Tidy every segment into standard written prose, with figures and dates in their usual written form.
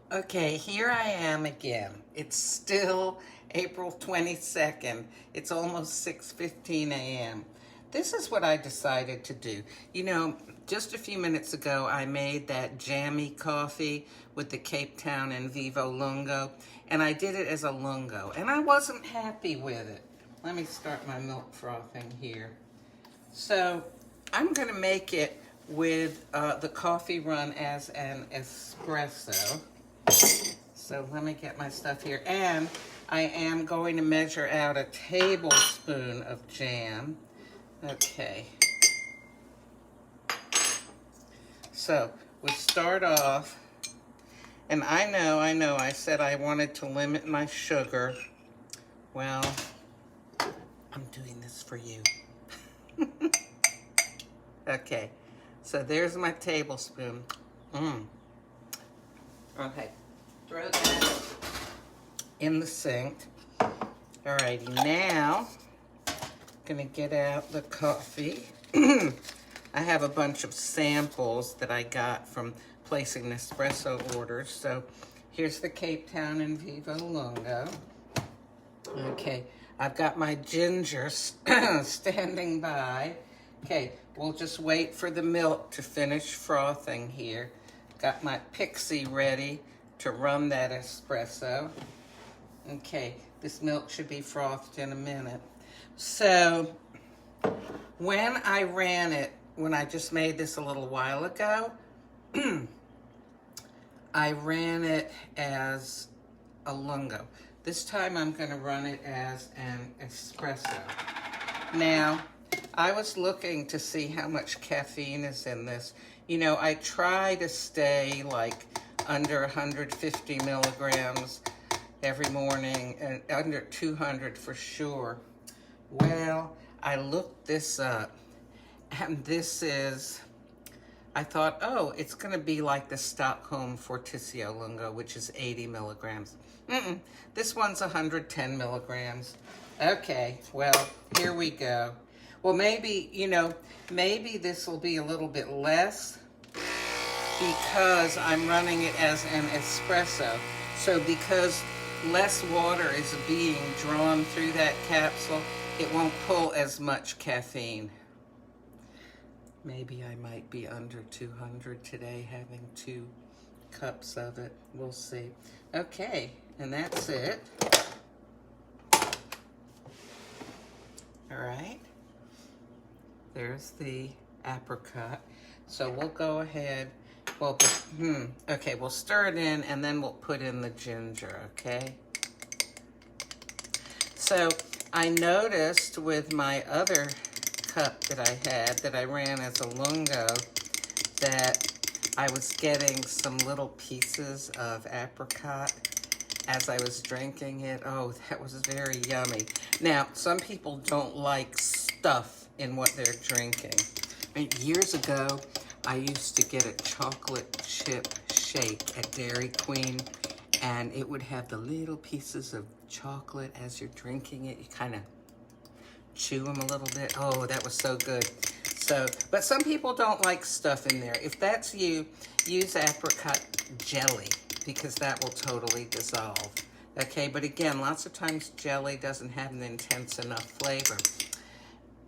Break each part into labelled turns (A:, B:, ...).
A: Okay, here I am again. It's still April 22nd. It's almost 6:15 a.m. This is what I decided to do. You know, just a few minutes ago, I made that jammy coffee with the Capetown Envivo Lungo, and I did it as a lungo, and I wasn't happy with it. Let me start my milk frothing here. So, I'm going to make it with the coffee run as an espresso. So let me get my stuff here. And I am going to measure out a tablespoon of jam. Okay. So we start off, and I know, I said I wanted to limit my sugar. Well, I'm doing this for you. Okay, so there's my tablespoon. Okay, throw that in the sink. Alrighty, now I'm gonna get out the coffee. I have a bunch of samples that I got from placing Espresso orders. So here's the Capetown Envivo Lungo. Okay, I've got my ginger standing by. Okay, we'll just wait for the milk to finish frothing here. Got my pixie ready to run that espresso. Okay, this milk should be frothed in a minute. So, when I ran it, when I just made this a little while ago, I ran it as a lungo. This time I'm going to run it as an espresso. Now, I was looking to see how much caffeine is in this. You know, I try to stay like under 150 milligrams every morning and under 200 for sure. Well, I looked this up, and this is, I thought, oh, it's going to be like the Stockholm Fortissimo Lungo, which is 80 milligrams. This one's 110 milligrams. Okay, well, here we go. Well, maybe, you know, maybe this will be a little bit less because I'm running it as an espresso. So because less water is being drawn through that capsule, it won't pull as much caffeine. Maybe I might be under 200 today, having 2 cups of it. We'll see. Okay, and that's it. All right. There's the apricot. So we'll go ahead. Well, okay, we'll stir it in, and then we'll put in the ginger, okay? So I noticed with my other cup that I had, that I ran as a lungo, that I was getting some little pieces of apricot as I was drinking it. Oh, that was very yummy. Now, some people don't like stuff in what they're drinking. I mean, years ago, I used to get a chocolate chip shake at Dairy Queen, and it would have the little pieces of chocolate as you're drinking it. You kind of chew them a little bit. Oh, that was so good. So, but some people don't like stuff in there. If that's you, use apricot jelly, because that will totally dissolve. Okay, but again, lots of times jelly doesn't have an intense enough flavor.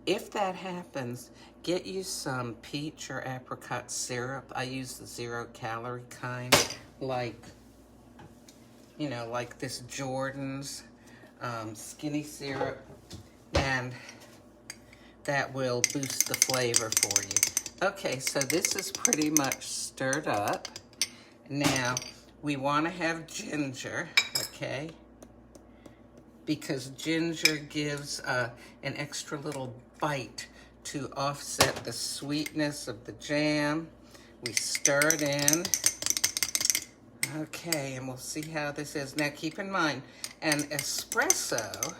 A: If that happens, get you some peach or apricot syrup. I use the 0-calorie kind, like, you know, like this Jordan's skinny syrup, and that will boost the flavor for you. Okay, so this is pretty much stirred up. Now, we want to have ginger, okay? Because ginger gives an extra little bite to offset the sweetness of the jam. We stir it in. Okay, and we'll see how this is. Now, keep in mind, an espresso,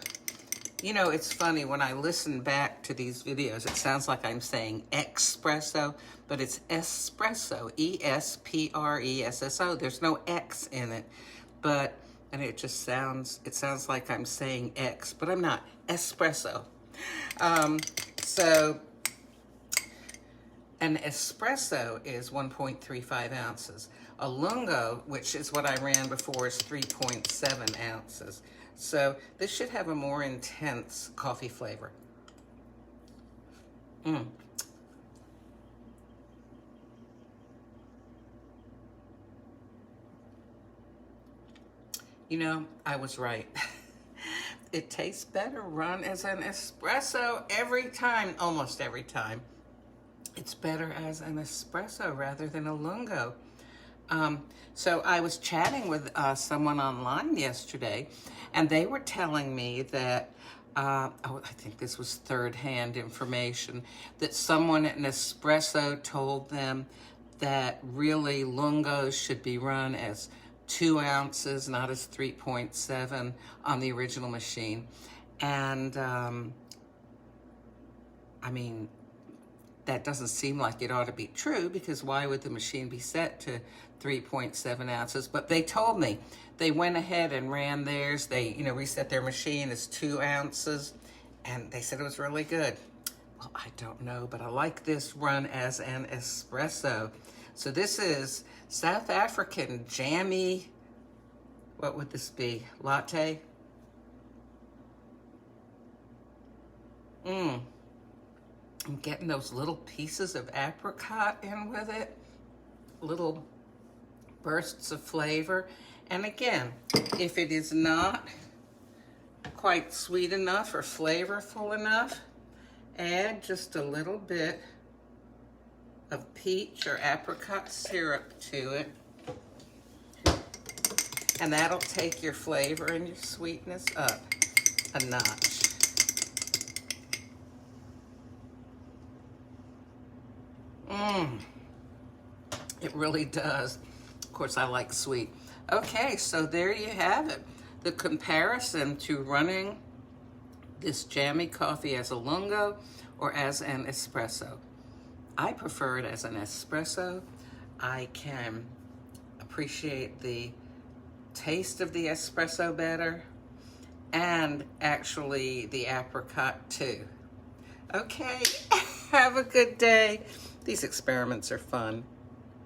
A: you know, it's funny, when I listen back to these videos, it sounds like I'm saying espresso, but it's espresso, E-S-P-R-E-S-S-O. There's no X in it, but, and it sounds like I'm saying X, but I'm not. Espresso. So, an espresso is 1.35 ounces. A lungo, which is what I ran before, is 3.7 ounces. So this should have a more intense coffee flavor. You know, I was right. It tastes better run as an espresso every time, almost every time. It's better as an espresso rather than a lungo. So I was chatting with someone online yesterday, and they were telling me that, I think this was third-hand information, that someone at Espresso told them that really lungos should be run as 2 ounces, not as 3.7 on the original machine. And I mean, that doesn't seem like it ought to be true, because why would the machine be set to 3.7 ounces? But they told me they went ahead and ran theirs. They, reset their machine as 2 ounces, and they said it was really good. Well, I don't know, but I like this run as an espresso. So this is South African Jammy, what would this be? Latte? I'm getting those little pieces of apricot in with it, little bursts of flavor. And again, if it is not quite sweet enough or flavorful enough, add just a little bit of peach or apricot syrup to it. And that'll take your flavor and your sweetness up a notch. It really does. Of course, I like sweet. Okay, so there you have it. The comparison to running this jammy coffee as a lungo or as an espresso. I prefer it as an espresso. I can appreciate the taste of the espresso better, and actually the apricot too. Okay, have a good day. These experiments are fun.